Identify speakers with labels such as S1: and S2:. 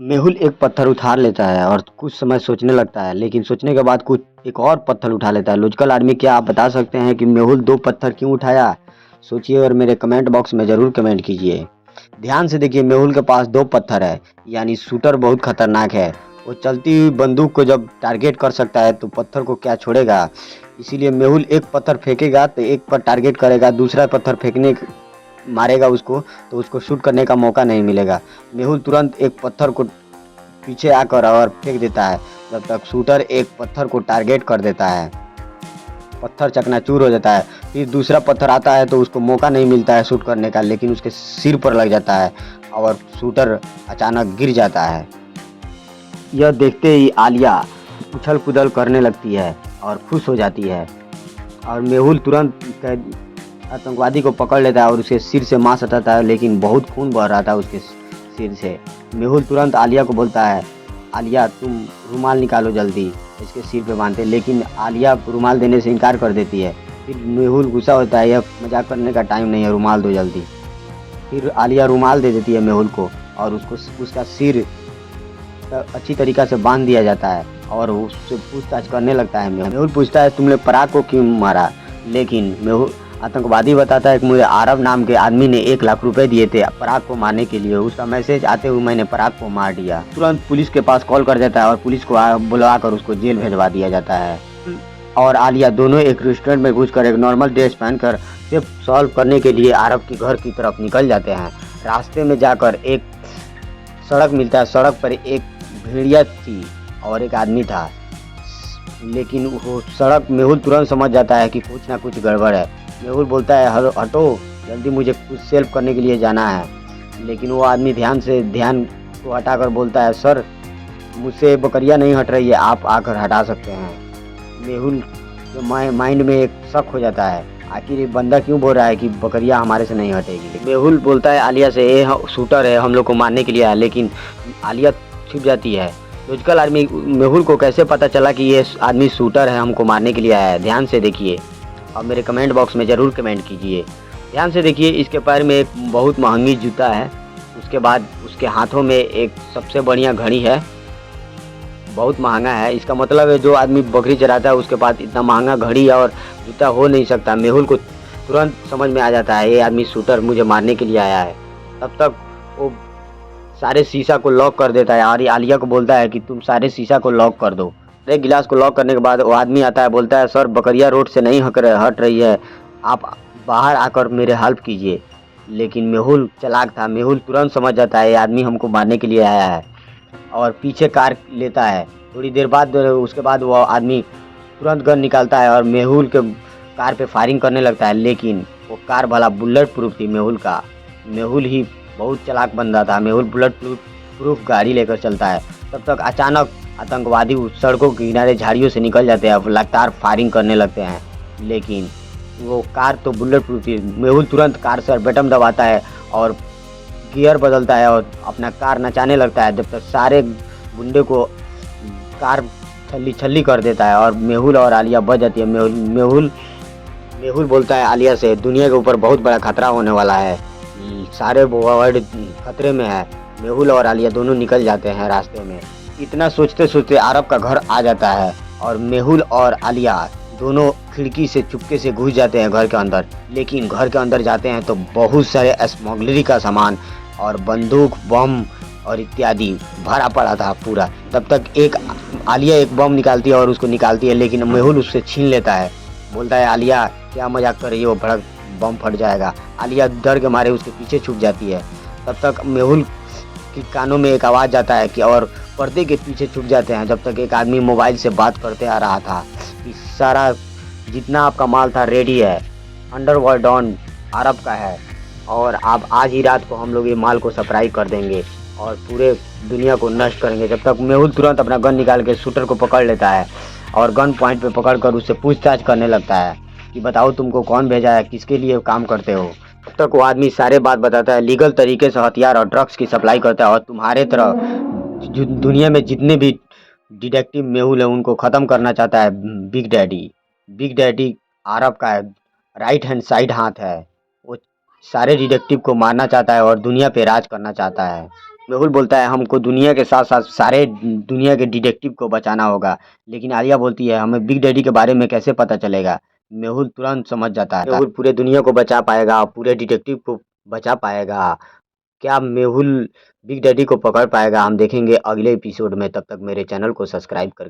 S1: मेहुल एक पत्थर उठा लेता है और कुछ समय सोचने लगता है, लेकिन सोचने के बाद कुछ एक और पत्थर उठा लेता है। लॉजिकल आदमी, क्या आप बता सकते हैं कि मेहुल दो पत्थर क्यों उठाया? सोचिए और मेरे कमेंट बॉक्स में ज़रूर कमेंट कीजिए। ध्यान से देखिए, मेहुल के पास दो पत्थर है, यानी शूटर बहुत खतरनाक है। वो चलती हुई बंदूक को जब टारगेट कर सकता है तो पत्थर को क्या छोड़ेगा। इसीलिए मेहुल एक पत्थर फेंकेगा तो एक पर टारगेट करेगा, दूसरा पत्थर फेंकने मारेगा उसको तो उसको शूट करने का मौका नहीं मिलेगा। मेहुल तुरंत एक पत्थर को पीछे आकर और फेंक देता है। जब तक शूटर एक पत्थर को टारगेट कर देता है, पत्थर चकनाचूर हो जाता है। फिर दूसरा पत्थर आता है तो उसको मौका नहीं मिलता है शूट करने का, लेकिन उसके सिर पर लग जाता है और शूटर अचानक गिर जाता है। यह देखते ही आलिया उछल कूदल करने लगती है और खुश हो जाती है। और मेहुल तुरंत आतंकवादी को पकड़ लेता है और उसके सिर से मांस हटाता है, लेकिन बहुत खून बह रहा था उसके सिर से। मेहुल तुरंत आलिया को बोलता है, आलिया तुम रुमाल निकालो जल्दी, इसके सिर पे बांधते, लेकिन आलिया रुमाल देने से इनकार कर देती है। फिर मेहुल गुस्सा होता है, यह मजाक करने का टाइम नहीं है, रुमाल दो जल्दी। फिर आलिया रुमाल दे देती है मेहुल को और उसका सिर अच्छी तरीक़ा से बांध दिया जाता है और उससे पूछताछ करने लगता है। मेहुल पूछता है, तुमने पराग को क्यों मारा? लेकिन मेहुल आतंकवादी बताता है कि मुझे आरब नाम के आदमी ने 1 लाख रुपए दिए थे पराग को मारने के लिए, उसका मैसेज आते हुए मैंने पराग को मार दिया। तुरंत पुलिस के पास कॉल कर देता है और पुलिस को बुलवाकर उसको जेल भेजवा दिया जाता है। और आलिया दोनों एक रेस्टोरेंट में घुसकर एक नॉर्मल ड्रेस पहनकर सिर्फ सॉल्व करने के लिए आरब के घर की तरफ निकल जाते हैं। रास्ते में जाकर एक सड़क मिलता है, सड़क पर एक भेड़िया थी और एक आदमी था, लेकिन वो सड़क मेहुल तुरंत समझ जाता है कि कुछ ना कुछ गड़बड़ है। मेहुल बोलता है, हटो जल्दी, मुझे कुछ सेल्फ करने के लिए जाना है। लेकिन वो आदमी ध्यान को हटाकर बोलता है, सर मुझसे बकरियां नहीं हट रही है, आप आकर हटा सकते हैं। मेहुल के माइंड में एक शक हो जाता है, आखिर ये बंदा क्यों बोल रहा है कि बकरियां हमारे से नहीं हटेगी। मेहुल बोलता है आलिया से, ये शूटर है, हम लोग को मारने के लिए आया, लेकिन आलिया छुप जाती है। लॉजिकल आदमी, मेहुल को कैसे पता चला कि ये आदमी शूटर है, हमको मारने के लिए आया है? ध्यान से देखिए और मेरे कमेंट बॉक्स में ज़रूर कमेंट कीजिए। ध्यान से देखिए, इसके पैर में एक बहुत महंगी जूता है, उसके बाद उसके हाथों में एक सबसे बढ़िया घड़ी है, बहुत महंगा है। इसका मतलब है जो आदमी बकरी चराता है उसके पास इतना महंगा घड़ी और जूता हो नहीं सकता। मेहुल को तुरंत समझ में आ जाता है, ये आदमी शूटर मुझे मारने के लिए आया है। तब तक वो सारे शीशा को लॉक कर देता है और आलिया को बोलता है कि तुम सारे शीशा को लॉक कर दो। एक गिलास को लॉक करने के बाद वो आदमी आता है, बोलता है, सर बकरिया रोड से नहीं हट रही है, आप बाहर आकर मेरे हेल्प कीजिए। लेकिन मेहुल चालाक था, मेहुल तुरंत समझ जाता है ये आदमी हमको मारने के लिए आया है और पीछे कार लेता है। थोड़ी देर बाद उसके बाद वो आदमी तुरंत गन निकालता है और मेहुल के कार पे फायरिंग करने लगता है, लेकिन वो कार भला बुलेट प्रूफ थी मेहुल का। मेहुल ही बहुत चालाक बंदा था, मेहुल बुलेट प्रूफ गाड़ी लेकर चलता है। तब तक अचानक आतंकवादी उस सड़कों के किनारे झाड़ियों से निकल जाते हैं, लगातार फायरिंग करने लगते हैं, लेकिन वो कार तो बुलेट प्रूफ थी। मेहुल तुरंत कार से बटन दबाता है और गियर बदलता है और अपना कार नचाने लगता है, जब तक सारे गुंडे को कार छल्ली कर देता है और मेहुल और आलिया बच जाती है। मेहुल बोलता है आलिया से, दुनिया के ऊपर बहुत बड़ा खतरा होने वाला है, सारे वर्ल्ड खतरे में है। मेहुल और आलिया दोनों निकल जाते हैं रास्ते में। इतना सोचते सोचते आरब का घर आ जाता है और मेहुल और आलिया दोनों खिड़की से चुपके से घुस जाते हैं घर के अंदर। लेकिन घर के अंदर जाते हैं तो बहुत सारे स्मगलरी का सामान और बंदूक, बम और इत्यादि भरा पड़ा था पूरा। तब तक आलिया एक बम निकालती है और उसको निकालती है, लेकिन मेहुल उससे छीन लेता है। बोलता है, आलिया क्या मजाक कर रही हो, भड़क बम फट जाएगा। आलिया डर के मारे उसके पीछे छुप जाती है। तब तक मेहुल के कानों में एक आवाज़ जाता है कि और पर्दे के पीछे छुप जाते हैं। जब तक एक आदमी मोबाइल से बात करते आ रहा था कि सारा जितना आपका माल था रेडी है, अंडरवर्ल्ड डॉन अरब का है और आप आज ही रात को हम लोग ये माल को सप्लाई कर देंगे और पूरे दुनिया को नष्ट करेंगे। जब तक मेहुल तुरंत अपना गन निकाल के शूटर को पकड़ लेता है और गन पॉइंट पे पकड़कर उससे पूछताछ करने लगता है कि बताओ तुमको कौन भेजा है, किसके लिए काम करते हो। तब तक वो आदमी सारे बात बताता है, लीगल तरीके से हथियार और ड्रग्स की सप्लाई करता है और तुम्हारे तरह दुनिया में जितने भी डिटेक्टिव मेहुल है उनको ख़त्म करना चाहता है बिग डैडी। बिग डैडी अरब का राइट हैंड साइड हाथ है, वो सारे डिटेक्टिव को मारना चाहता है और दुनिया पे राज करना चाहता है। मेहुल बोलता है हमको दुनिया के साथ साथ सारे दुनिया के डिटेक्टिव को बचाना होगा, लेकिन आलिया बोलती है हमें बिग डैडी के बारे में कैसे पता चलेगा। मेहुल तुरंत समझ जाता है मेहुल पूरे दुनिया को बचा पाएगा, पूरे डिटेक्टिव को बचा पाएगा। क्या मेहुल बिग डैडी को पकड़ पाएगा, हम देखेंगे अगले एपिसोड में। तब तक मेरे चैनल को सब्सक्राइब कर